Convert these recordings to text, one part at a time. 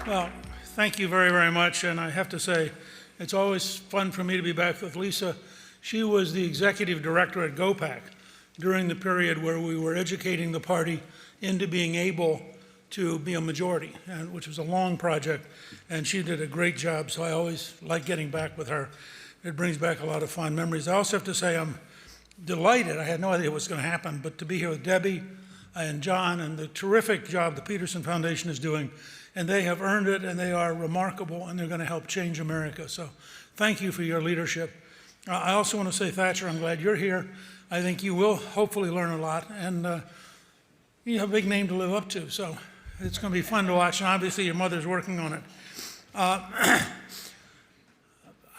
Well, thank you very, very much. And I have to say, it's always fun for me to be back with Lisa. She was the executive director at GOPAC during the period where we were educating the party into being able to be a majority, which was a long project, and she did a great job, so I always like getting back with her. It brings back a lot of fond memories. I also have to say I'm delighted, I had no idea what was going to happen, but to be here with Debbie and John and the terrific job the Peterson Foundation is doing, and they have earned it, and they are remarkable, and they're going to help change America. So thank you for your leadership. I also want to say, Thatcher, I'm glad you're here. I think you will hopefully learn a lot, and you have a big name to live up to, so it's going to be fun to watch, and obviously your mother's working on it.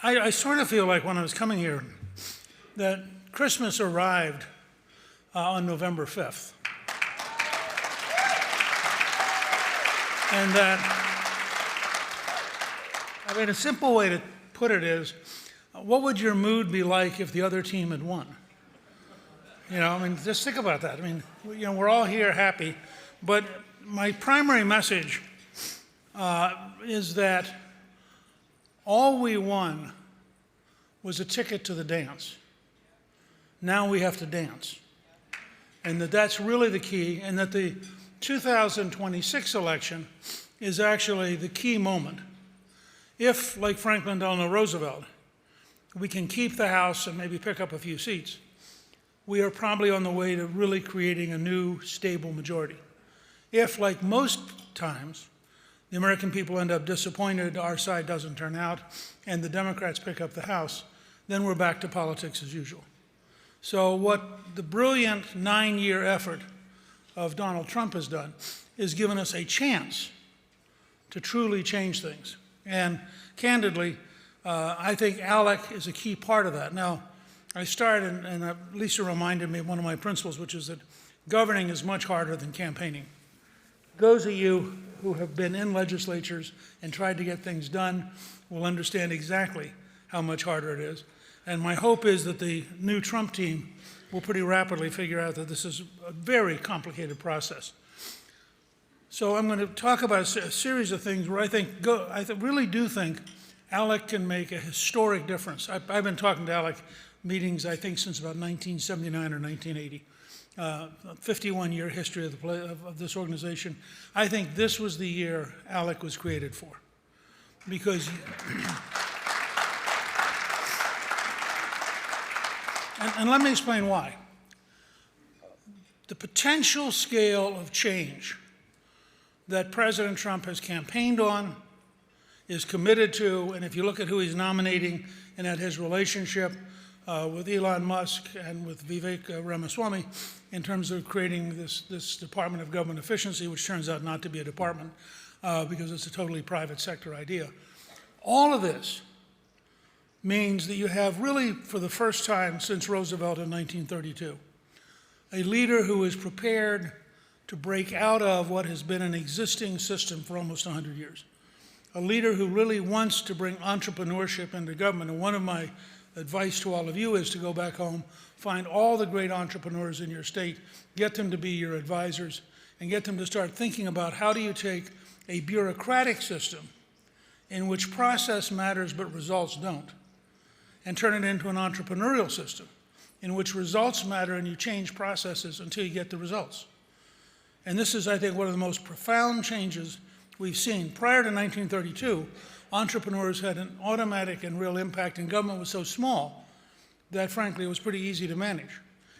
I sort of feel like when I was coming here that Christmas arrived on November 5th. And that, I mean, a simple way to put it is, what would your mood be like if the other team had won? You know, I mean, just think about that. I mean, you know, we're all here happy, but my primary message is that all we won was a ticket to the dance. Now we have to dance. And that's really the key, and that the 2026 election is actually the key moment. If, like Franklin Delano Roosevelt, we can keep the House and maybe pick up a few seats, we are probably on the way to really creating a new, stable majority. If, like most times, the American people end up disappointed, our side doesn't turn out, and the Democrats pick up the House, then we're back to politics as usual. So what the brilliant 9-year effort of Donald Trump has done is given us a chance to truly change things. And candidly, I think ALEC is a key part of that. Now, I started, and Lisa reminded me of one of my principles, which is that governing is much harder than campaigning. Those of you who have been in legislatures and tried to get things done will understand exactly how much harder it is. And my hope is that the new Trump team will pretty rapidly figure out that this is a very complicated process. So I'm going to talk about a series of things where I really do think ALEC can make a historic difference. I've been talking to ALEC meetings, I think, since about 1979 or 1980. 51-year history of this organization. I think this was the year ALEC was created for. Because, and let me explain why. The potential scale of change that President Trump has campaigned on, is committed to, and if you look at who he's nominating and at his relationship with Elon Musk and with Vivek Ramaswamy in terms of creating this Department of Government Efficiency, which turns out not to be a department because it's a totally private sector idea. All of this means that you have really, for the first time since Roosevelt in 1932, a leader who is prepared to break out of what has been an existing system for almost 100 years. A leader who really wants to bring entrepreneurship into government. And one of my advice to all of you is to go back home, find all the great entrepreneurs in your state, get them to be your advisors, and get them to start thinking about how do you take a bureaucratic system in which process matters but results don't, and turn it into an entrepreneurial system in which results matter and you change processes until you get the results. And this is, I think, one of the most profound changes we've seen. Prior to 1932, entrepreneurs had an automatic and real impact, and government was so small that, frankly, it was pretty easy to manage.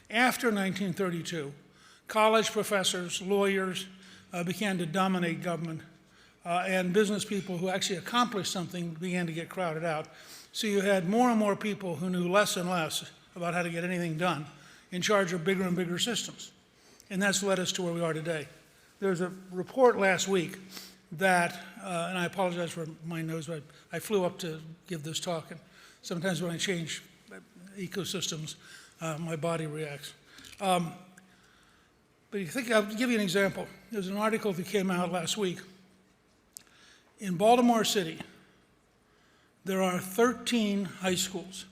After 1932, college professors, lawyers began to dominate government, and business people who actually accomplished something began to get crowded out. So you had more and more people who knew less and less about how to get anything done in charge of bigger and bigger systems. And that's led us to where we are today. There was a report last week that, and I apologize for my nose, but I flew up to give this talk, and sometimes when I change ecosystems, my body reacts. But you think, I'll give you an example. There's an article that came out last week. In Baltimore City, there are 13 high schools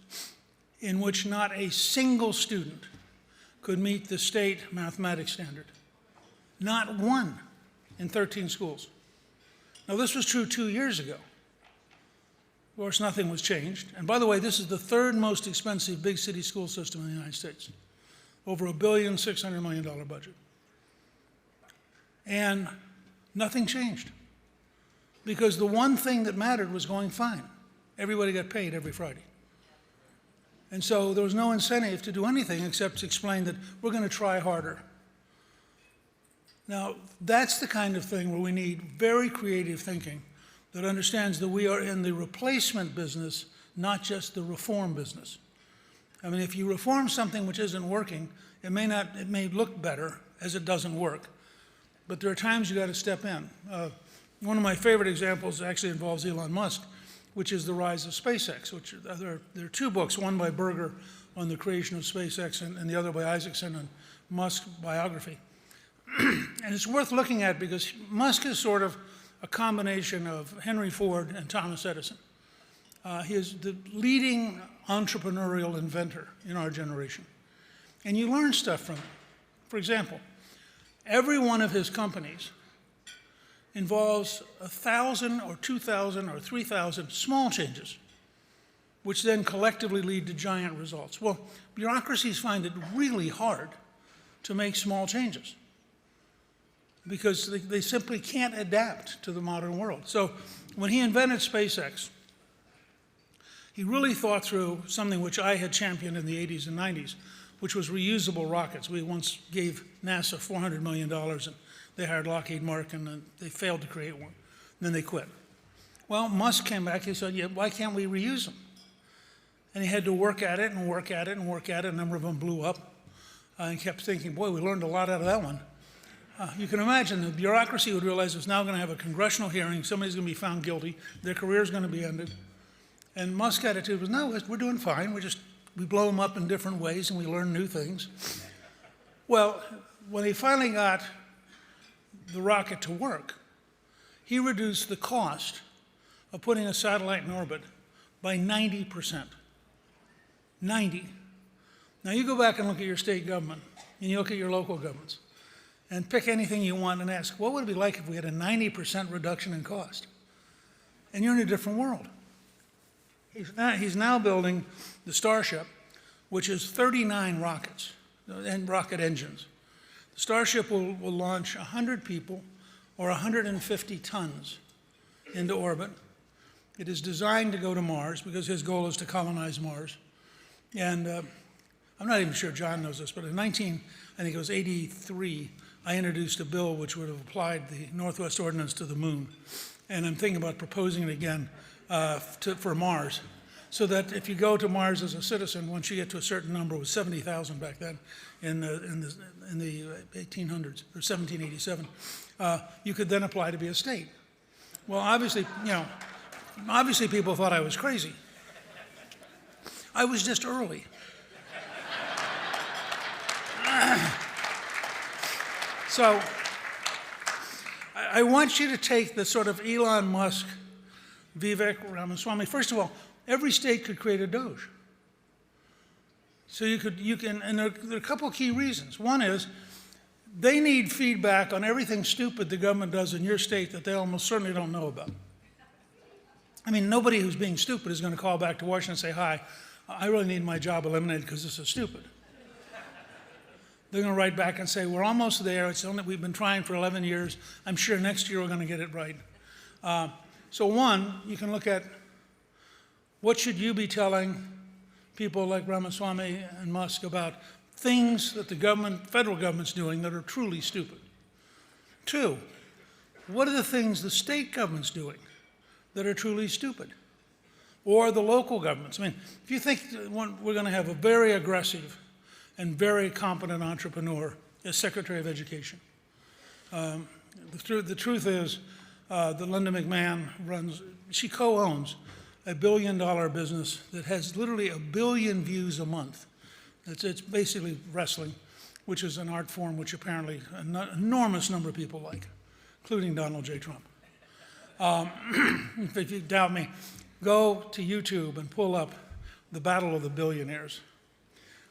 in which not a single student could meet the state mathematics standard. Not one in 13 schools. Now, this was true 2 years ago. Of course, nothing was changed. And by the way, this is the third most expensive big city school system in the United States. Over $1.6 billion budget. And nothing changed. Because the one thing that mattered was going fine. Everybody got paid every Friday. And so there was no incentive to do anything except to explain that we're going to try harder. Now, that's the kind of thing where we need very creative thinking that understands that we are in the replacement business, not just the reform business. I mean, if you reform something which isn't working, it may look better as it doesn't work. But there are times you got to step in. One of my favorite examples actually involves Elon Musk, which is the rise of SpaceX, which there are two books, one by Berger on the creation of SpaceX and the other by Isaacson on Musk's biography. And it's worth looking at because Musk is sort of a combination of Henry Ford and Thomas Edison. He is the leading entrepreneurial inventor in our generation. And you learn stuff from him. For example, every one of his companies involves 1,000 or 2,000 or 3,000 small changes, which then collectively lead to giant results. Well, bureaucracies find it really hard to make small changes because they simply can't adapt to the modern world. So when he invented SpaceX, he really thought through something which I had championed in the 80s and 90s, which was reusable rockets. We once gave NASA $400 million, and they hired Lockheed Martin, and they failed to create one. And then they quit. Well, Musk came back, he said, yeah, why can't we reuse them? And he had to work at it and work at it and work at it. A number of them blew up. And kept thinking, boy, we learned a lot out of that one. You can imagine the bureaucracy would realize it's now going to have a congressional hearing, somebody's going to be found guilty, their career is going to be ended. And Musk's attitude was, no, we're doing fine, we blow them up in different ways and we learn new things. Well, when he finally got the rocket to work, he reduced the cost of putting a satellite in orbit by 90%. 90. Now you go back and look at your state government, and you look at your local governments, and pick anything you want and ask, what would it be like if we had a 90% reduction in cost? And you're in a different world. He's now building the Starship, which is 39 rockets and rocket engines. The Starship will launch 100 people or 150 tons into orbit. It is designed to go to Mars because his goal is to colonize Mars. And I'm not even sure John knows this, but in I think it was 83, I introduced a bill which would have applied the Northwest Ordinance to the moon. And I'm thinking about proposing it again for Mars, so that if you go to Mars as a citizen, once you get to a certain number, it was 70,000 back then in the 1800s, or 1787, you could then apply to be a state. Well, obviously people thought I was crazy. I was just early. So I want you to take the sort of Elon Musk, Vivek Ramaswamy. First of all, every state could create a Doge. So you can, and there are a couple of key reasons. One is they need feedback on everything stupid the government does in your state that they almost certainly don't know about. I mean, nobody who's being stupid is going to call back to Washington and say, hi, I really need my job eliminated because this is stupid. They're going to write back and say, we're almost there. It's only, we've been trying for 11 years. I'm sure next year we're going to get it right. So one, you can look at what should you be telling people like Ramaswamy and Musk about things that the government, federal government's doing that are truly stupid. Two, what are the things the state government's doing that are truly stupid? Or the local governments. I mean, if you think we're going to have a very aggressive and very competent entrepreneur as Secretary of Education. The truth is that Linda McMahon she co-owns $1 billion business that has literally 1 billion views a month. It's basically wrestling, which is an art form which apparently an enormous number of people like, including Donald J. Trump. If you doubt me, go to YouTube and pull up the Battle of the Billionaires,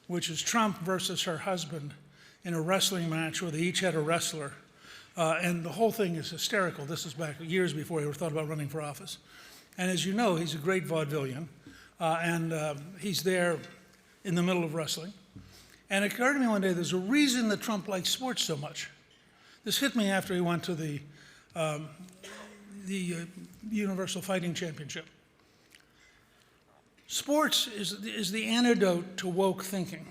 which is Trump versus her husband in a wrestling match where they each had a wrestler. And the whole thing is hysterical. This is back years before he ever thought about running for office. And as you know, he's a great vaudevillian, and he's there in the middle of wrestling. And it occurred to me one day, there's a reason that Trump likes sports so much. This hit me after he went to the Universal Fighting Championship. Sports is the antidote to woke thinking.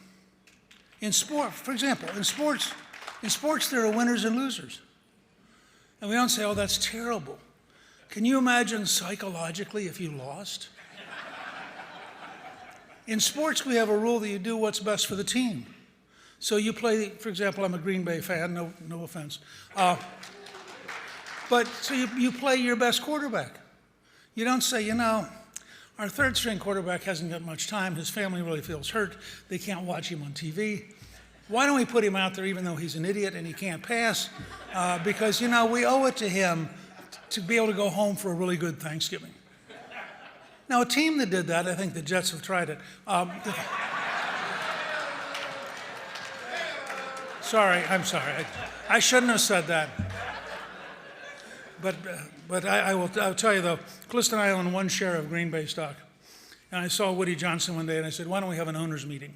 In sport, for example, in sports there are winners and losers. And we don't say, oh, that's terrible. Can you imagine psychologically if you lost? In sports, we have a rule that you do what's best for the team. So you play, for example, I'm a Green Bay fan, no offense. But so you play your best quarterback. You don't say, you know, our third string quarterback hasn't got much time. His family really feels hurt. They can't watch him on TV. Why don't we put him out there even though he's an idiot and he can't pass? Because, you know, we owe it to him to be able to go home for a really good Thanksgiving. Now, a team that did that, I think the Jets have tried it. I'm sorry. I shouldn't have said that. But I'll tell you, though, Calista and I own one share of Green Bay stock. And I saw Woody Johnson one day, and I said, why don't we have an owners meeting?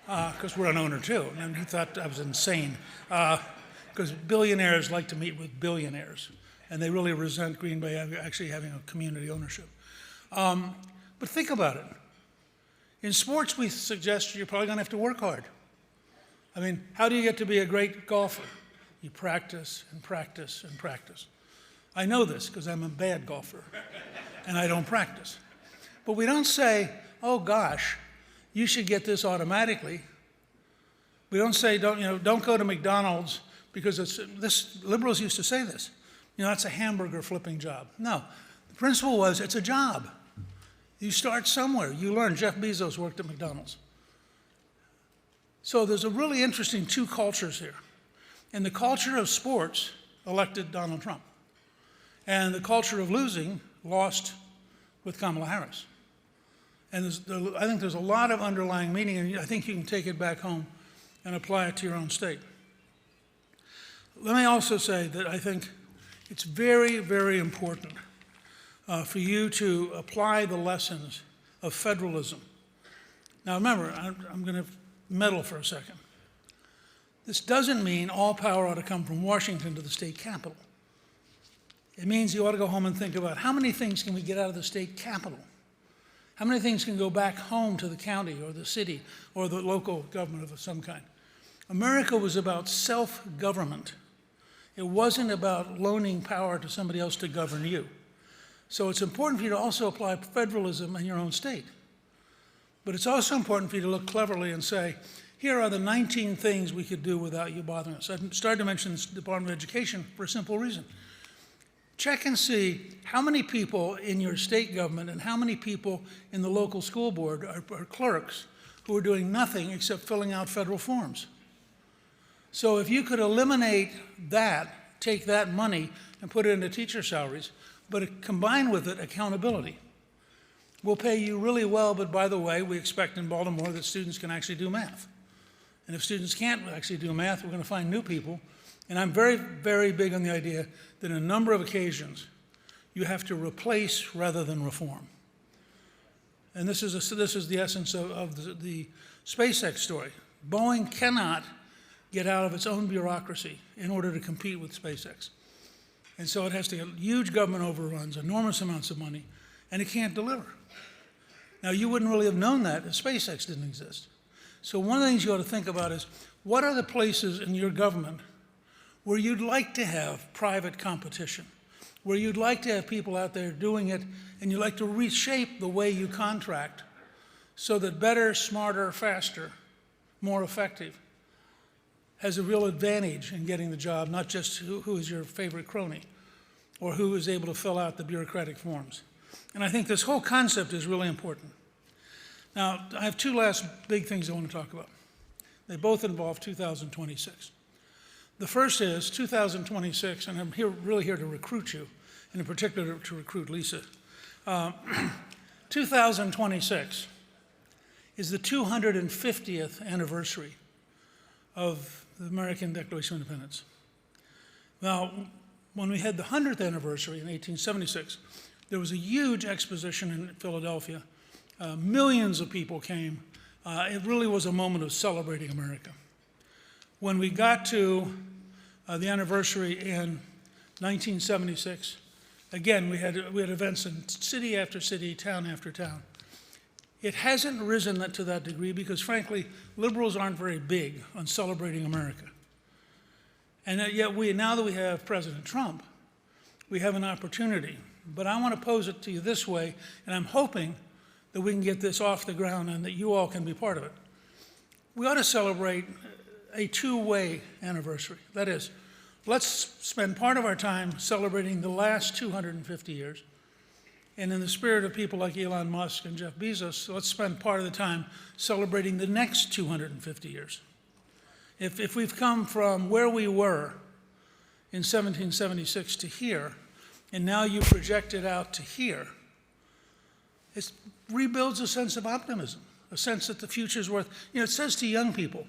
Because we're an owner, too. And he thought I was insane. Because billionaires like to meet with billionaires. And they really resent Green Bay actually having a community ownership. But think about it. In sports, we suggest you're probably going to have to work hard. I mean, how do you get to be a great golfer? You practice and practice and practice. I know this because I'm a bad golfer, and I don't practice. But we don't say, oh gosh, you should get this automatically. We don't say, don't go to McDonald's because liberals used to say this. You know, that's a hamburger flipping job. No, the principle was it's a job. You start somewhere. You learn. Jeff Bezos worked at McDonald's. So there's a really interesting two cultures here. And the culture of sports elected Donald Trump. And the culture of losing lost with Kamala Harris. And I think there's a lot of underlying meaning, and I think you can take it back home and apply it to your own state. Let me also say that I think it's very, very important for you to apply the lessons of federalism. Now remember, I'm going to meddle for a second. This doesn't mean all power ought to come from Washington to the state capitol. It means you ought to go home and think about how many things can we get out of the state capitol? How many things can go back home to the county or the city or the local government of some kind? America was about self-government. It wasn't about loaning power to somebody else to govern you. So it's important for you to also apply federalism in your own state. But it's also important for you to look cleverly and say, here are the 19 things we could do without you bothering us. I started to mention the Department of Education for a simple reason. Check and see how many people in your state government and how many people in the local school board are clerks who are doing nothing except filling out federal forms. So if you could eliminate that, take that money and put it into teacher salaries, but combine with it accountability. We'll pay you really well, but by the way, we expect in Baltimore that students can actually do math. And if students can't actually do math, we're going to find new people. And I'm very, very big on the idea that on a number of occasions, you have to replace rather than reform. And this is the essence of the SpaceX story. Boeing cannot get out of its own bureaucracy in order to compete with SpaceX. And so it has to get huge government overruns, enormous amounts of money, and it can't deliver. Now, you wouldn't really have known that if SpaceX didn't exist. So one of the things you ought to think about is, what are the places in your government where you'd like to have private competition, where you'd like to have people out there doing it, and you'd like to reshape the way you contract so that better, smarter, faster, more effective has a real advantage in getting the job, not just who is your favorite crony or who is able to fill out the bureaucratic forms. And I think this whole concept is really important. Now, I have two last big things I want to talk about. They both involve 2026. The first is 2026, and I'm really here to recruit you, and in particular to recruit Lisa. 2026 is the 250th anniversary of the American Declaration of Independence. Well, when we had the 100th anniversary in 1876, there was a huge exposition in Philadelphia. Millions of people came. It really was a moment of celebrating America. When we got to the anniversary in 1976, again, we had events in city after city, town after town. It hasn't risen to that degree because, frankly, liberals aren't very big on celebrating America. And yet, now that we have President Trump, we have an opportunity. But I want to pose it to you this way, and I'm hoping that we can get this off the ground and that you all can be part of it. We ought to celebrate a two-way anniversary. That is, let's spend part of our time celebrating the last 250 years. And in the spirit of people like Elon Musk and Jeff Bezos, let's spend part of the time celebrating the next 250 years. If we've come from where we were in 1776 to here, and now you project it out to here, it rebuilds a sense of optimism, a sense that the future's worth. It says to young people,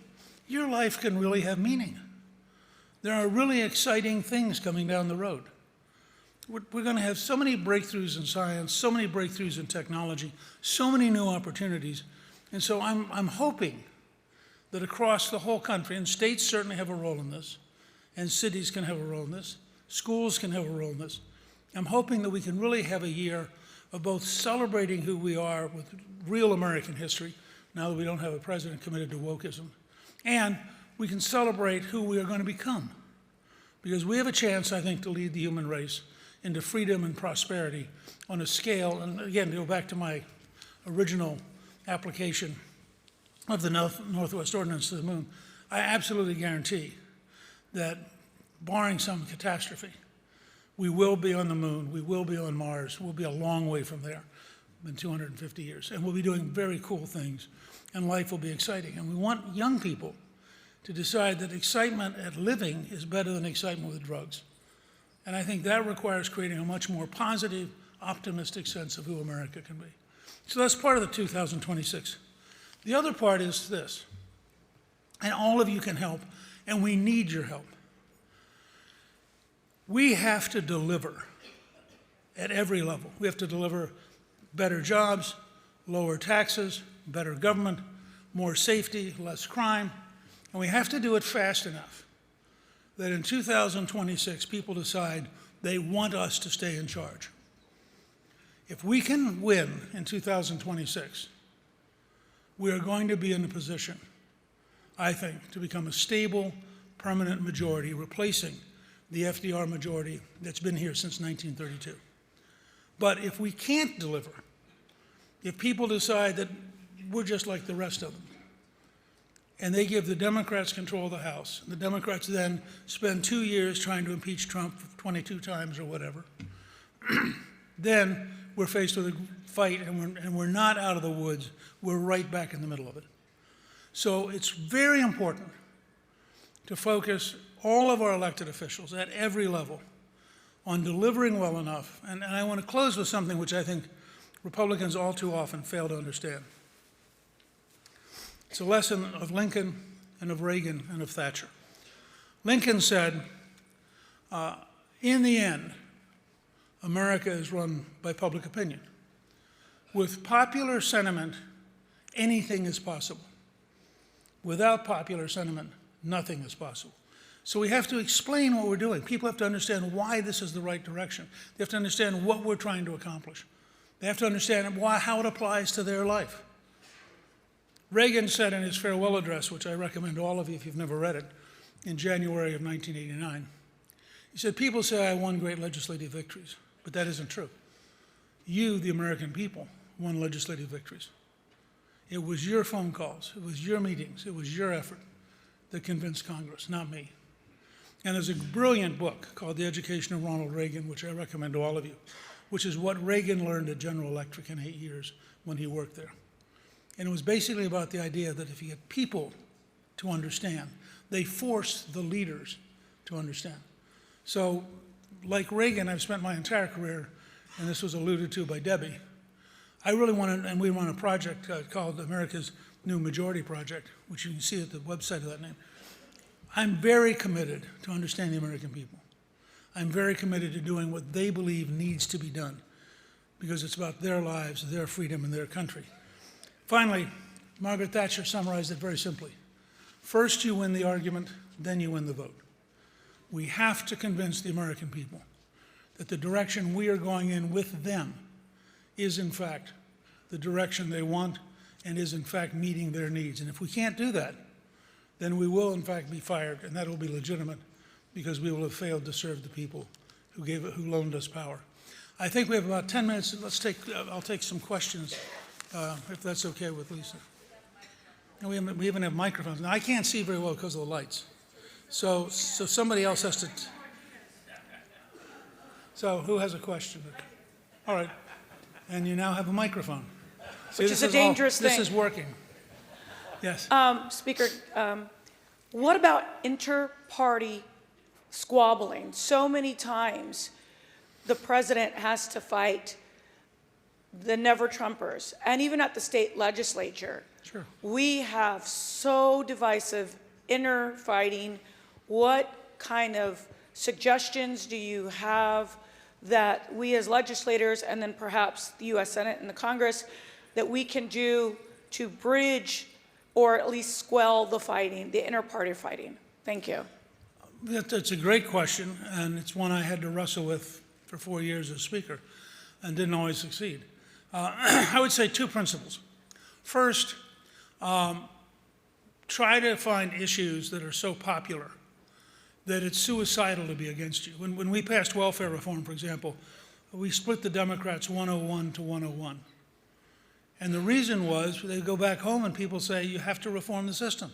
your life can really have meaning. There are really exciting things coming down the road. We're going to have so many breakthroughs in science, so many breakthroughs in technology, so many new opportunities. And so I'm hoping that across the whole country, and states certainly have a role in this, and cities can have a role in this, schools can have a role in this. I'm hoping that we can really have a year of both celebrating who we are with real American history, now that we don't have a president committed to wokeism, and we can celebrate who we are going to become. Because we have a chance, I think, to lead the human race into freedom and prosperity on a scale, and again, to go back to my original application of the Northwest Ordinance to the moon, I absolutely guarantee that, barring some catastrophe, we will be on the moon, we will be on Mars, we'll be a long way from there in 250 years, and we'll be doing very cool things, and life will be exciting. And we want young people to decide that excitement at living is better than excitement with drugs. And I think that requires creating a much more positive, optimistic sense of who America can be. So that's part of the 2026. The other part is this, and all of you can help, and we need your help. We have to deliver at every level. We have to deliver better jobs, lower taxes, better government, more safety, less crime, and we have to do it fast enough that in 2026 people decide they want us to stay in charge. If we can win in 2026, we are going to be in a position, I think, to become a stable, permanent majority, replacing the FDR majority that's been here since 1932. But if we can't deliver, if people decide that we're just like the rest of them, and they give the Democrats control of the House, and the Democrats then spend 2 years trying to impeach Trump 22 times or whatever, then we're faced with a fight, and we're not out of the woods. We're right back in the middle of it. So it's very important to focus all of our elected officials at every level on delivering well enough. And I want to close with something which I think Republicans all too often fail to understand. It's a lesson of Lincoln and of Reagan and of Thatcher. Lincoln said, in the end, America is run by public opinion. With popular sentiment, anything is possible. Without popular sentiment, nothing is possible. So we have to explain what we're doing. People have to understand why this is the right direction. They have to understand what we're trying to accomplish. They have to understand how it applies to their life. Reagan said in his farewell address, which I recommend to all of you if you've never read it, in January of 1989, he said, people say I won great legislative victories, but that isn't true. You, the American people, won legislative victories. It was your phone calls, it was your meetings, it was your effort that convinced Congress, not me. And there's a brilliant book called The Education of Ronald Reagan, which I recommend to all of you, which is what Reagan learned at General Electric in 8 years when he worked there. And it was basically about the idea that if you get people to understand, they force the leaders to understand. So, like Reagan, I've spent my entire career, and this was alluded to by Debbie, I really want to, and we run a project called America's New Majority Project, which you can see at the website of that name. I'm very committed to understand the American people. I'm very committed to doing what they believe needs to be done, because it's about their lives, their freedom, and their country. Finally, Margaret Thatcher summarized it very simply. First you win the argument, then you win the vote. We have to convince the American people that the direction we are going in with them is in fact the direction they want and is in fact meeting their needs. And if we can't do that, then we will in fact be fired, and that will be legitimate because we will have failed to serve the people who loaned us power. I think we have about 10 minutes. I'll take some questions, if that's okay with Lisa. And we even have microphones. Now, I can't see very well because of the lights. So somebody else has to. So who has a question? All right. And you now have a microphone. See, Which is a dangerous thing. This is working. Yes. Speaker, what about inter-party squabbling? So many times the president has to fight the never-Trumpers, and even at the state legislature. Sure. We have so divisive inner fighting. What kind of suggestions do you have that we as legislators, and then perhaps the U.S. Senate and the Congress, that we can do to bridge or at least quell the fighting, the inter-party fighting? Thank you. That's a great question, and it's one I had to wrestle with for 4 years as Speaker and didn't always succeed. I would say two principles. First, try to find issues that are so popular that it's suicidal to be against you. When we passed welfare reform, for example, we split the Democrats 101 to 101. And the reason was they go back home and people say, you have to reform the system.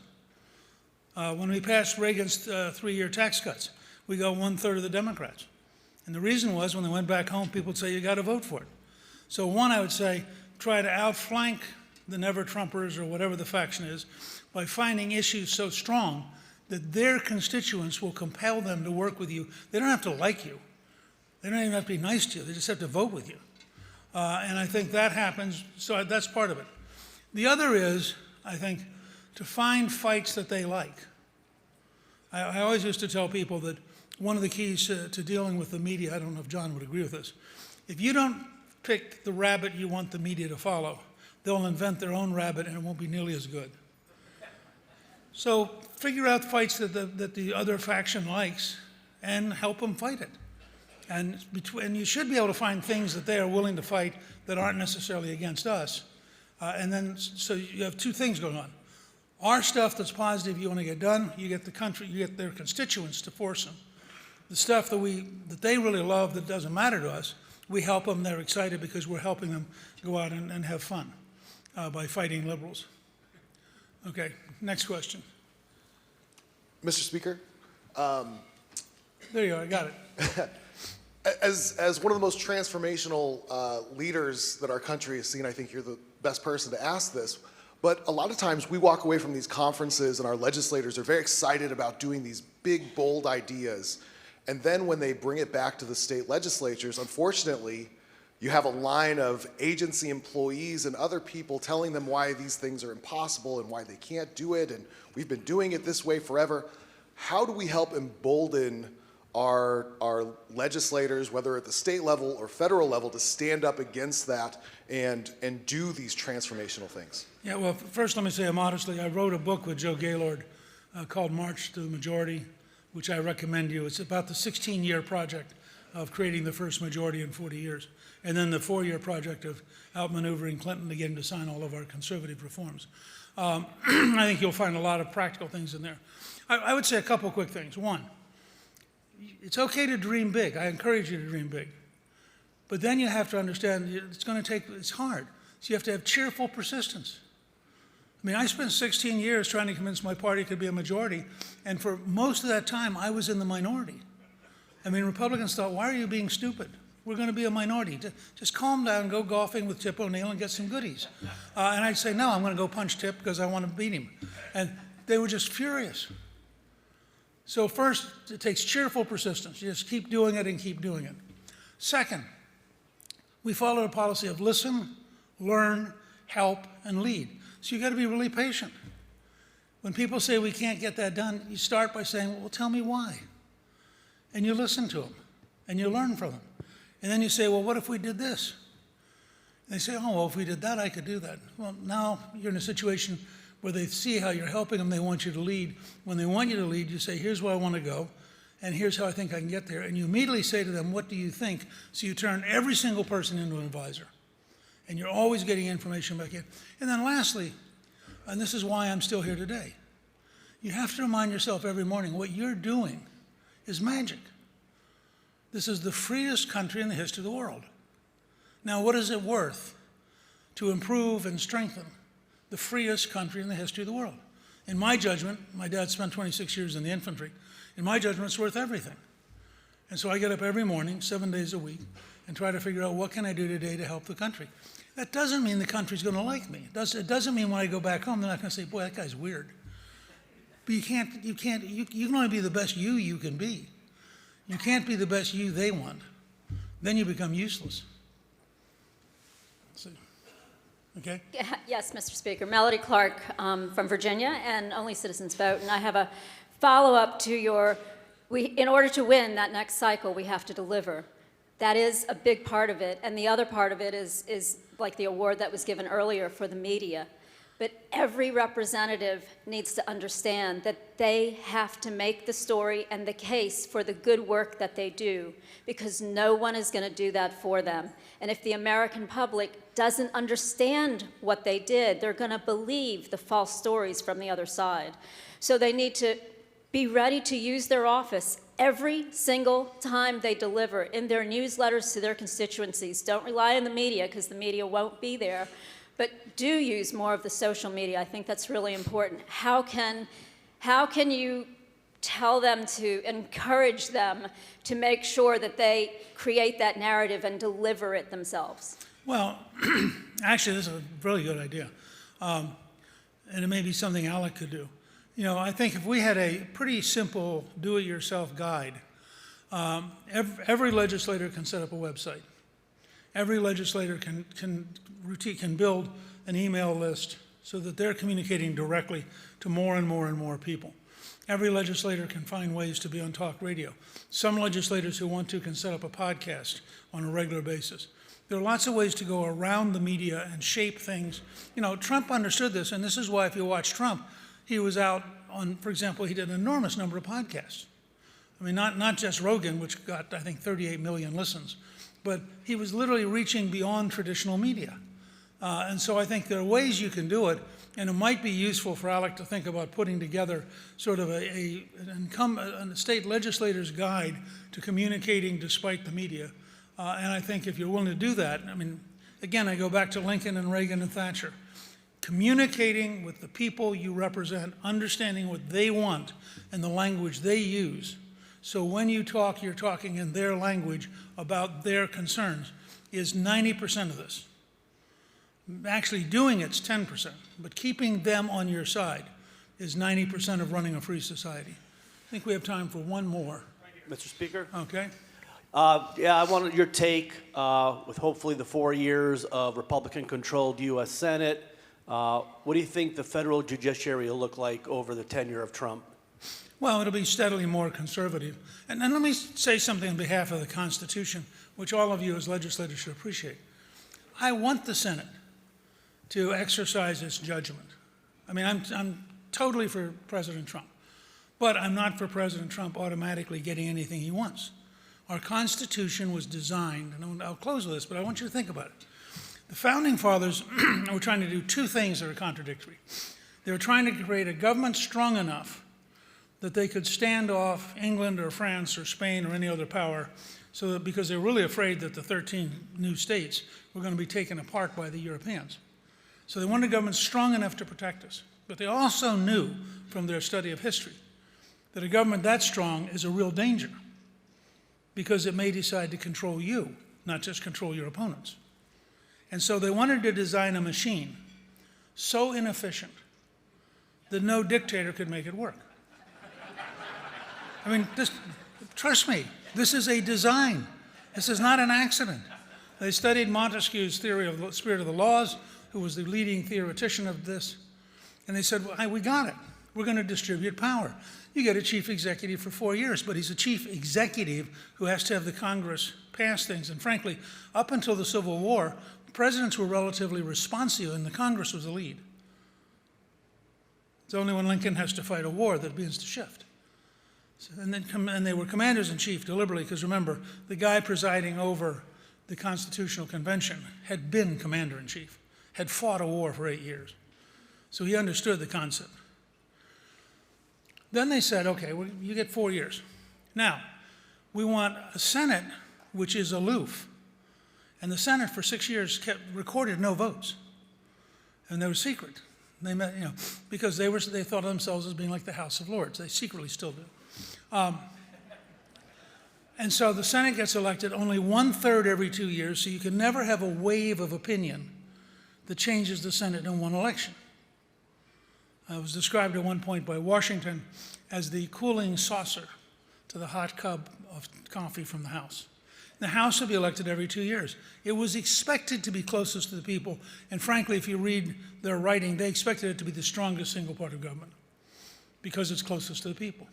When we passed Reagan's 3-year tax cuts, we got 1/3 of the Democrats. And the reason was when they went back home, people would say, you got to vote for it. So one, I would say, try to outflank the never-Trumpers or whatever the faction is by finding issues so strong that their constituents will compel them to work with you. They don't have to like you. They don't even have to be nice to you. They just have to vote with you. And I think that happens, so that's part of it. The other is, I think, to find fights that they like. I always used to tell people that one of the keys to dealing with the media, I don't know if John would agree with this, if you don't pick the rabbit you want the media to follow, they'll invent their own rabbit and it won't be nearly as good. So figure out fights that the other faction likes and help them fight it. And you should be able to find things that they are willing to fight that aren't necessarily against us. And then, so you have two things going on. Our stuff that's positive you want to get done, you get the country, you get their constituents to force them. The stuff that they really love that doesn't matter to us, we help them, they're excited because we're helping them go out and have fun by fighting liberals. Okay, next question. Mr. Speaker. There you are, I got it. As one of the most transformational leaders that our country has seen, I think you're the best person to ask this. But a lot of times we walk away from these conferences and our legislators are very excited about doing these big, bold ideas. And then when they bring it back to the state legislatures, unfortunately, you have a line of agency employees and other people telling them why these things are impossible and why they can't do it, and we've been doing it this way forever. How do we help embolden our legislators, whether at the state level or federal level, to stand up against that and do these transformational things? Yeah, well, first let me say modestly, I wrote a book with Joe Gaylord called March to the Majority, which I recommend you. It's about the 16-year project of creating the first majority in 40 years, and then the 4-year project of outmaneuvering Clinton again to sign all of our conservative reforms. I think you'll find a lot of practical things in there. I would say a couple quick things. One, it's okay to dream big. I encourage you to dream big. But then you have to understand it's hard. So you have to have cheerful persistence. I mean, I spent 16 years trying to convince my party could be a majority, and for most of that time, I was in the minority. I mean, Republicans thought, why are you being stupid? We're going to be a minority. Just calm down, go golfing with Tip O'Neill and get some goodies. And I'd say, no, I'm going to go punch Tip because I want to beat him. And they were just furious. So first, it takes cheerful persistence. You just keep doing it and keep doing it. Second, we follow a policy of listen, learn, help, and lead. So you've got to be really patient. When people say we can't get that done, you start by saying, well, tell me why. And you listen to them. and you learn from them. And then you say, well, what if we did this? And they say, oh, well, if we did that, I could do that. Well, now you're in a situation where they see how you're helping them, they want you to lead. When they want you to lead, you say, here's where I want to go, and here's how I think I can get there. And you immediately say to them, what do you think? So you turn every single person into an advisor. And you're always getting information back in. And then lastly, and this is why I'm still here today, you have to remind yourself every morning what you're doing is magic. This is the freest country in the history of the world. Now, what is it worth to improve and strengthen the freest country in the history of the world? In my judgment, my dad spent 26 years in the infantry. In my judgment, it's worth everything. And so I get up every morning, 7 days a week, and try to figure out what can I do today to help the country. That doesn't mean the country's going to like me. It doesn't mean when I go back home, they're not going to say, boy, that guy's weird. But you can only be the best you can be. You can't be the best you they want. Then you become useless. So, okay? Yes, Mr. Speaker. Melody Clark from Virginia and Only Citizens Vote. And I have a follow-up to in order to win that next cycle, we have to deliver. That is a big part of it. And the other part of it is like the award that was given earlier for the media. But every representative needs to understand that they have to make the story and the case for the good work that they do, because no one is going to do that for them. And if the American public doesn't understand what they did, they're going to believe the false stories from the other side. So they need to be ready to use their office every single time they deliver in their newsletters to their constituencies. Don't rely on the media, because the media won't be there. But do use more of the social media. I think that's really important. How can you tell them to encourage them to make sure that they create that narrative and deliver it themselves? Well, actually, this is a really good idea. And it may be something Alec could do. You know, I think if we had a pretty simple do-it-yourself guide, every legislator can set up a website. Every legislator can build an email list so that they're communicating directly to more and more and more people. Every legislator can find ways to be on talk radio. Some legislators who want to can set up a podcast on a regular basis. There are lots of ways to go around the media and shape things. You know, Trump understood this, and this is why if you watch Trump, he was out on, for example, he did an enormous number of podcasts. I mean, not just Rogan, which got, I think, 38 million listens, but he was literally reaching beyond traditional media. And so I think there are ways you can do it, and it might be useful for Alec to think about putting together sort of a state legislator's guide to communicating despite the media. And I think if you're willing to do that, I mean, again, I go back to Lincoln and Reagan and Thatcher. Communicating with the people you represent, understanding what they want and the language they use. So when you talk, you're talking in their language about their concerns, is 90% of this. Actually doing it's 10%, but keeping them on your side is 90% of running a free society. I think we have time for one more. Mr. Speaker? Okay. Yeah, I wanted your take with hopefully the 4 years of Republican-controlled U.S. Senate. What do you think the federal judiciary will look like over the tenure of Trump? Well, it'll be steadily more conservative. And let me say something on behalf of the Constitution, which all of you as legislators should appreciate. I want the Senate to exercise its judgment. I mean, I'm totally for President Trump, but I'm not for President Trump automatically getting anything he wants. Our Constitution was designed, and I'll close with this, but I want you to think about it. The Founding Fathers were trying to do two things that are contradictory. They were trying to create a government strong enough that they could stand off England or France or Spain or any other power, so that, because they were really afraid that the 13 new states were going to be taken apart by the Europeans. So they wanted a government strong enough to protect us. But they also knew from their study of history that a government that strong is a real danger, because it may decide to control you, not just control your opponents. And so they wanted to design a machine so inefficient that no dictator could make it work. I mean, trust me, this is a design. This is not an accident. They studied Montesquieu's theory of the spirit of the laws, who was the leading theoretician of this, and they said, well, we got it. we're going to distribute power. You get a chief executive for 4 years, but he's a chief executive who has to have the Congress pass things. And frankly, up until the Civil War, presidents were relatively responsive, and the Congress was the lead. It's only when Lincoln has to fight a war that it begins to shift. And they were commanders-in-chief deliberately, because remember, the guy presiding over the Constitutional Convention had been commander-in-chief, had fought a war for 8 years. So he understood the concept. Then they said, okay, well, you get 4 years. Now, we want a Senate which is aloof. And the Senate for 6 years recorded no votes. And they were secret. They met, because they thought of themselves as being like the House of Lords. They secretly still do. And so the Senate gets elected only 1/3 every 2 years, so you can never have a wave of opinion that changes the Senate in one election. It was described at one point by Washington as the cooling saucer to the hot cup of coffee from the House. The House would be elected every 2 years. It was expected to be closest to the people, and frankly, if you read their writing, they expected it to be the strongest single part of government because it's closest to the people.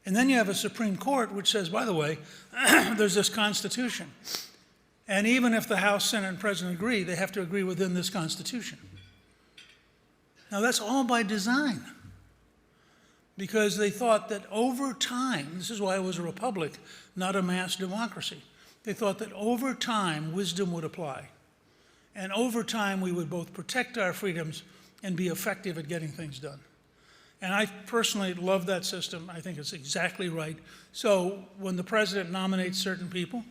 And then you have a Supreme Court which says, by the way, there's this Constitution. And even if the House, Senate, and President agree, they have to agree within this Constitution. Now, that's all by design, because they thought that over time, this is why it was a republic, not a mass democracy. They thought that over time, wisdom would apply. And over time, we would both protect our freedoms and be effective at getting things done. And I personally love that system. I think it's exactly right. So when the president nominates certain people,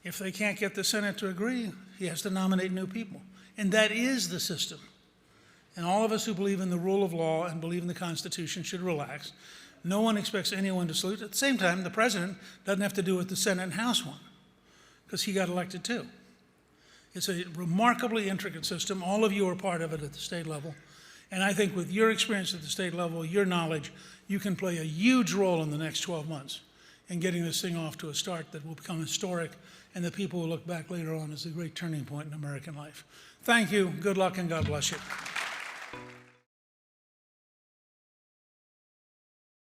if they can't get the Senate to agree, he has to nominate new people. And that is the system. And all of us who believe in the rule of law and believe in the Constitution should relax. No one expects anyone to salute. At the same time, the president doesn't have to do what the Senate and House want, because he got elected too. It's a remarkably intricate system. All of you are part of it at the state level. And I think with your experience at the state level, your knowledge, you can play a huge role in the next 12 months in getting this thing off to a start that will become historic, and that people will look back later on as a great turning point in American life. Thank you, good luck, and God bless you.